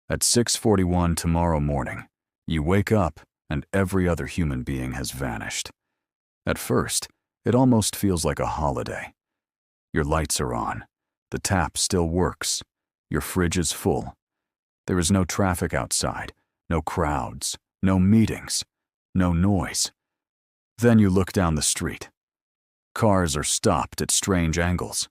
At 6:41 tomorrow morning, you wake up and every other human being has vanished. At first, it almost feels like a holiday. Your lights are on, the tap still works, your fridge is full. There is no traffic outside, no crowds, no meetings, no noise. Then you look down the street. Cars are stopped at strange angles.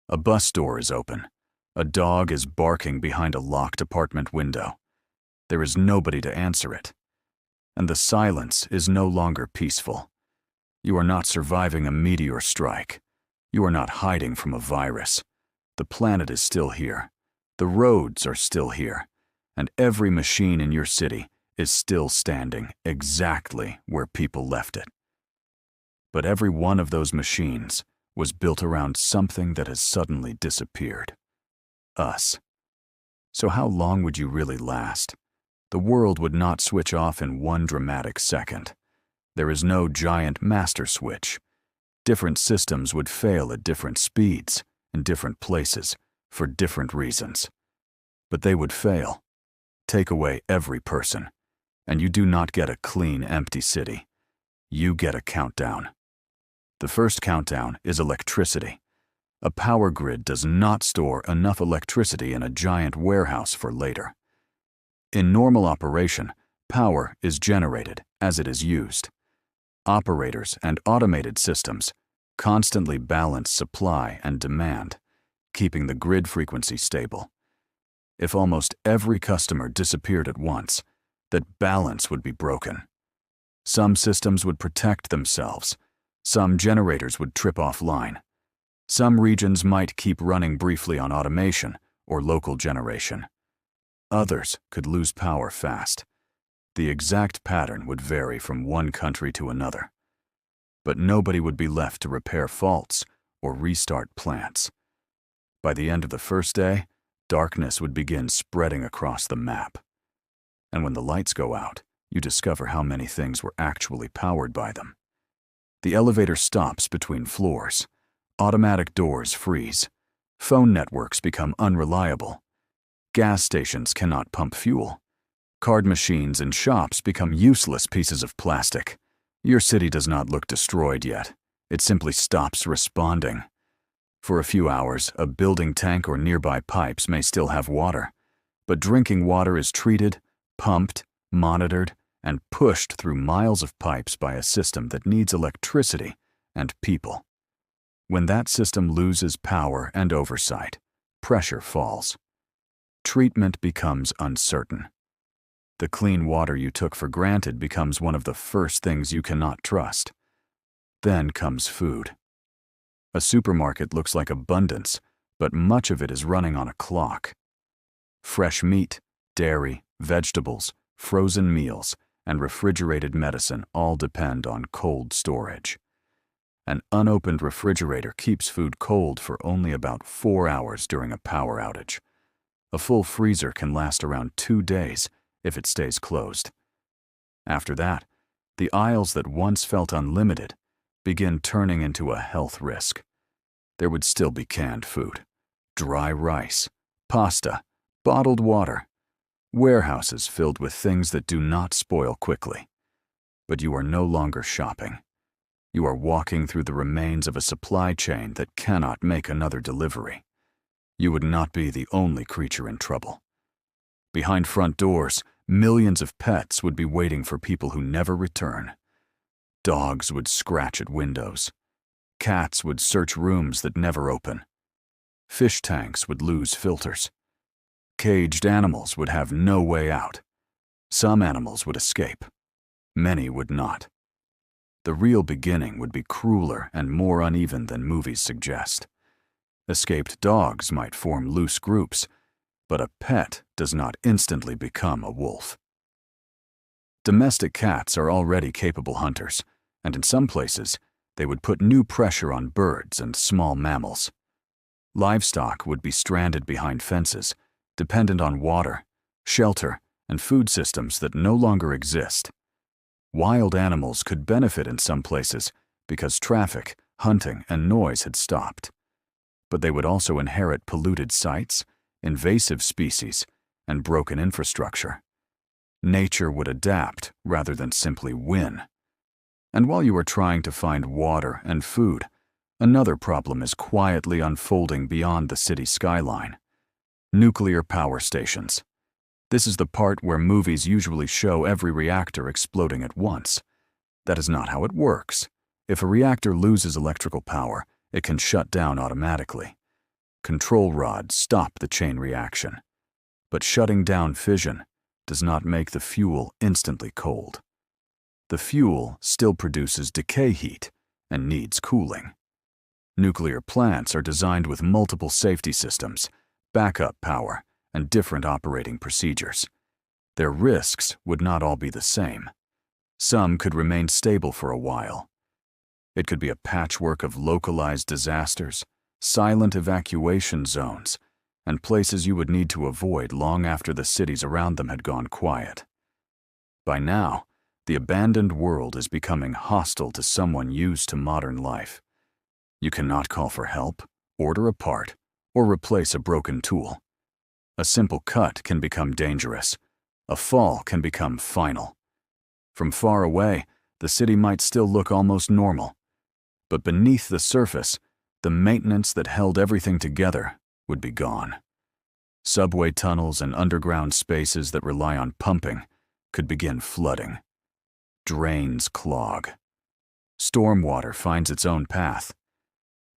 A bus door is open. A dog is barking behind a locked apartment window. There is nobody to answer it. And the silence is no longer peaceful. You are not surviving a meteor strike. You are not hiding from a virus. The planet is still here. The roads are still here. And every machine in your city is still standing exactly where people left it. But every one of those machines was built around something that has suddenly disappeared. Us. So how long would you really last? The world would not switch off in one dramatic second. There is no giant master switch. Different systems would fail at different speeds, in different places, for different reasons. But they would fail. Take away every person, and you do not get a clean, empty city. You get a countdown. The first countdown is electricity. A power grid does not store enough electricity in a giant warehouse for later. In normal operation, power is generated as it is used. Operators and automated systems constantly balance supply and demand, keeping the grid frequency stable. If almost every customer disappeared at once, that balance would be broken. Some systems would protect themselves. Some generators would trip offline. Some regions might keep running briefly on automation or local generation. Others could lose power fast. The exact pattern would vary from one country to another. But nobody would be left to repair faults or restart plants. By the end of the first day, darkness would begin spreading across the map. And when the lights go out, you discover how many things were actually powered by them. The elevator stops between floors. Automatic doors freeze. Phone networks become unreliable. Gas stations cannot pump fuel. Card machines and shops become useless pieces of plastic. Your city does not look destroyed yet. It simply stops responding. For a few hours, a building tank or nearby pipes may still have water, but drinking water is treated, pumped, monitored, and pushed through miles of pipes by a system that needs electricity and people. When that system loses power and oversight, pressure falls. Treatment becomes uncertain. The clean water you took for granted becomes one of the first things you cannot trust. Then comes food. A supermarket looks like abundance, but much of it is running on a clock. Fresh meat, dairy, vegetables, frozen meals, and refrigerated medicine all depend on cold storage. An unopened refrigerator keeps food cold for only about 4 hours during a power outage. A full freezer can last around 2 days if it stays closed. After that, the aisles that once felt unlimited begin turning into a health risk. There would still be canned food, dry rice, pasta, bottled water, warehouses filled with things that do not spoil quickly. But you are no longer shopping. You are walking through the remains of a supply chain that cannot make another delivery. You would not be the only creature in trouble. Behind front doors, millions of pets would be waiting for people who never return. Dogs would scratch at windows. Cats would search rooms that never open. Fish tanks would lose filters. Caged animals would have no way out. Some animals would escape. Many would not. The real beginning would be crueler and more uneven than movies suggest. Escaped dogs might form loose groups, but a pet does not instantly become a wolf. Domestic cats are already capable hunters, and in some places, they would put new pressure on birds and small mammals. Livestock would be stranded behind fences, dependent on water, shelter, and food systems that no longer exist. Wild animals could benefit in some places because traffic, hunting, and noise had stopped. But they would also inherit polluted sites, invasive species, and broken infrastructure. Nature would adapt rather than simply win. And while you are trying to find water and food, another problem is quietly unfolding beyond the city skyline. Nuclear power stations. This is the part where movies usually show every reactor exploding at once. That is not how it works. If a reactor loses electrical power, it can shut down automatically. Control rods stop the chain reaction. But shutting down fission does not make the fuel instantly cold. The fuel still produces decay heat and needs cooling. Nuclear plants are designed with multiple safety systems, backup power, and different operating procedures. Their risks would not all be the same. Some could remain stable for a while. It could be a patchwork of localized disasters, silent evacuation zones, and places you would need to avoid long after the cities around them had gone quiet. By now, the abandoned world is becoming hostile to someone used to modern life. You cannot call for help, order a part, or replace a broken tool. A simple cut can become dangerous. A fall can become final. From far away, the city might still look almost normal. But beneath the surface, the maintenance that held everything together would be gone. Subway tunnels and underground spaces that rely on pumping could begin flooding. Drains clog. Stormwater finds its own path.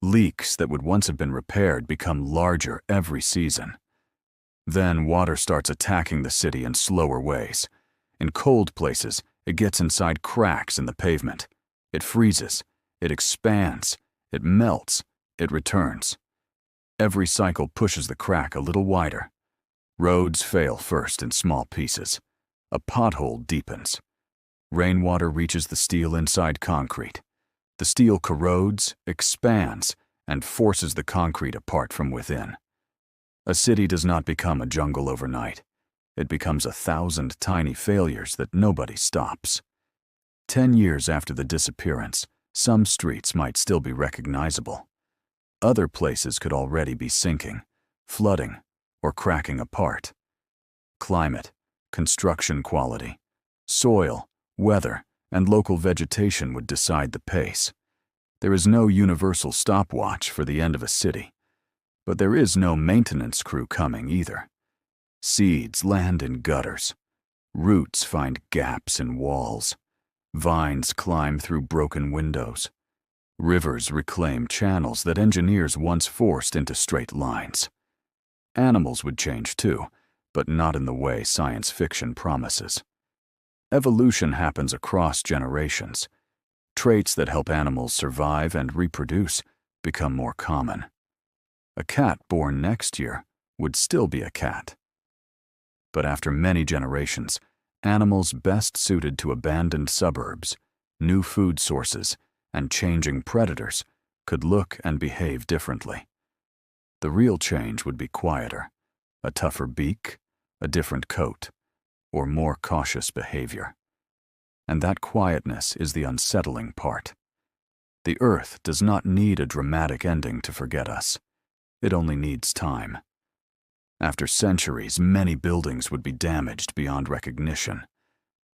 Leaks that would once have been repaired become larger every season. Then water starts attacking the city in slower ways. In cold places, it gets inside cracks in the pavement. It freezes. It expands. It melts. It returns. Every cycle pushes the crack a little wider. Roads fail first in small pieces. A pothole deepens. Rainwater reaches the steel inside concrete. The steel corrodes, expands, and forces the concrete apart from within. A city does not become a jungle overnight. It becomes 1,000 tiny failures that nobody stops. 10 years after the disappearance, some streets might still be recognizable. Other places could already be sinking, flooding, or cracking apart. Climate, construction quality, soil, weather, and local vegetation would decide the pace. There is no universal stopwatch for the end of a city, but there is no maintenance crew coming either. Seeds land in gutters. Roots find gaps in walls. Vines climb through broken windows. Rivers reclaim channels that engineers once forced into straight lines. Animals would change too, but not in the way science fiction promises. Evolution happens across generations. Traits that help animals survive and reproduce become more common. A cat born next year would still be a cat. But after many generations, animals best suited to abandoned suburbs, new food sources, and changing predators could look and behave differently. The real change would be quieter, a tougher beak, a different coat, or more cautious behavior. And that quietness is the unsettling part. The Earth does not need a dramatic ending to forget us. It only needs time. After centuries, many buildings would be damaged beyond recognition.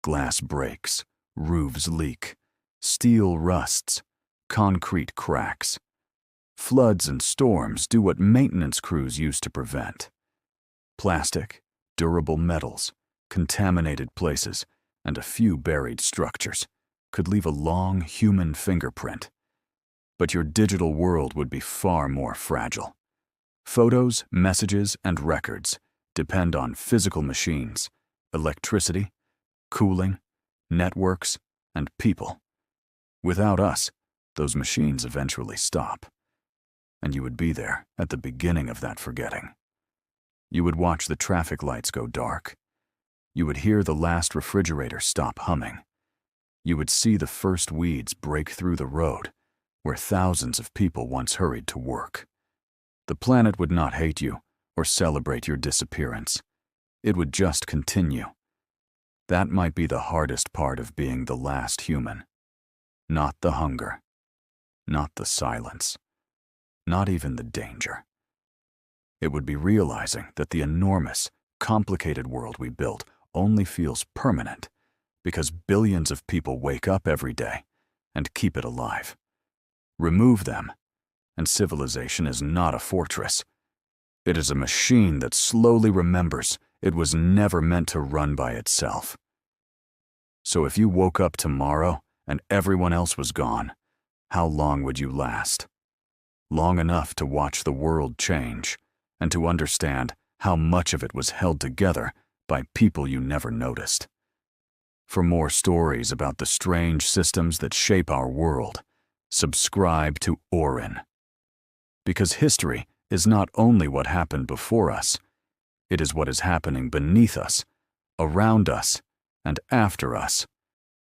Glass breaks, roofs leak, steel rusts, concrete cracks. Floods and storms do what maintenance crews used to prevent. Plastic, durable metals, contaminated places, and a few buried structures could leave a long human fingerprint. But your digital world would be far more fragile. Photos, messages, and records depend on physical machines, electricity, cooling, networks, and people. Without us, those machines eventually stop. And you would be there at the beginning of that forgetting. You would watch the traffic lights go dark. You would hear the last refrigerator stop humming. You would see the first weeds break through the road where thousands of people once hurried to work. The planet would not hate you or celebrate your disappearance. It would just continue. That might be the hardest part of being the last human. Not the hunger, not the silence, not even the danger. It would be realizing that the enormous, complicated world we built only feels permanent because billions of people wake up every day and keep it alive. Remove them, and civilization is not a fortress. It is a machine that slowly remembers it was never meant to run by itself. So if you woke up tomorrow and everyone else was gone, how long would you last? Long enough to watch the world change and to understand how much of it was held together by people you never noticed. For more stories about the strange systems that shape our world, subscribe to ORYN. Because history is not only what happened before us, it is what is happening beneath us, around us, and after us.